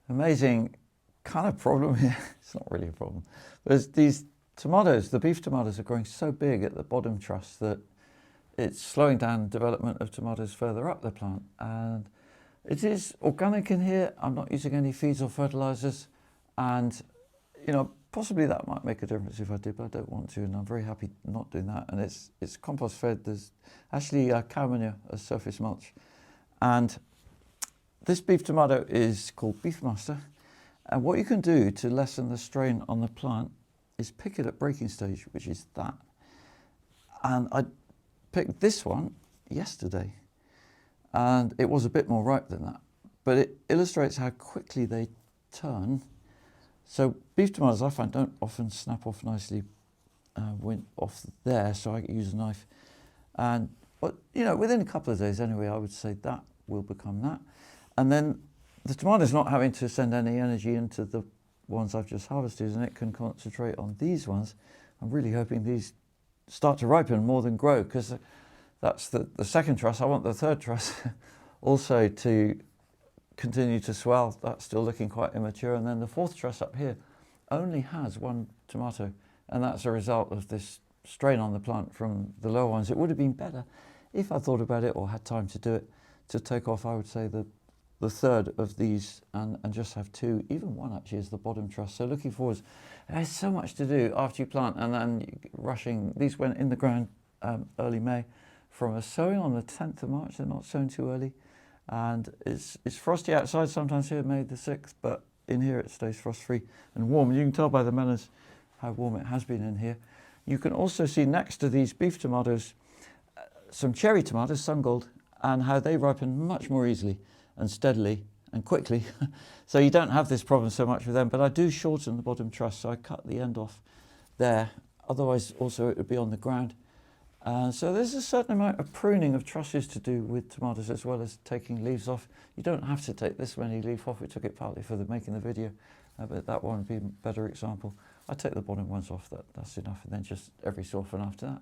amazing kind of problem here. It's not really a problem. There's these tomatoes, the beef tomatoes, are growing so big at the bottom truss that it's slowing down development of tomatoes further up the plant. And it is organic in here. I'm not using any feeds or fertilizers, and possibly that might make a difference if I did, but I don't want to, and I'm very happy not doing that. And it's compost fed. There's actually cow manure as surface mulch, and this beef tomato is called Beefmaster. And what you can do to lessen the strain on the plant is pick it at breaking stage, which is that. And I picked this one yesterday, and it was a bit more ripe than that, but it illustrates how quickly they turn. So beef tomatoes, I find, don't often snap off nicely off there, so I use a knife. But within a couple of days anyway, I would say that will become that. And then the tomato's not having to send any energy into the ones I've just harvested, and it can concentrate on these ones. I'm really hoping these start to ripen more than grow, because that's the second truss. I want the third truss also to continue to swell. That's still looking quite immature. And then the fourth truss up here only has one tomato, and that's a result of this strain on the plant from the lower ones. It would have been better if I thought about it or had time to do it, to take off, I would say, the third of these and just have two, even one actually, is the bottom truss. So looking forward, there's so much to do after you plant, and then rushing. These went in the ground early May from a sowing on the 10th of March. They're not sown too early, and it's frosty outside sometimes here, May the 6th, but in here it stays frost free and warm. You can tell by the melons how warm it has been in here. You can also see next to these beef tomatoes some cherry tomatoes, sun gold, and how they ripen much more easily and steadily and quickly. So you don't have this problem so much with them, but I do shorten the bottom truss, so I cut the end off there. Otherwise also it would be on the ground. So there's a certain amount of pruning of trusses to do with tomatoes, as well as taking leaves off. You don't have to take this many leaf off. We took it partly for making the video, but that one would be a better example. I take the bottom ones off, that's enough, and then just every so often after that.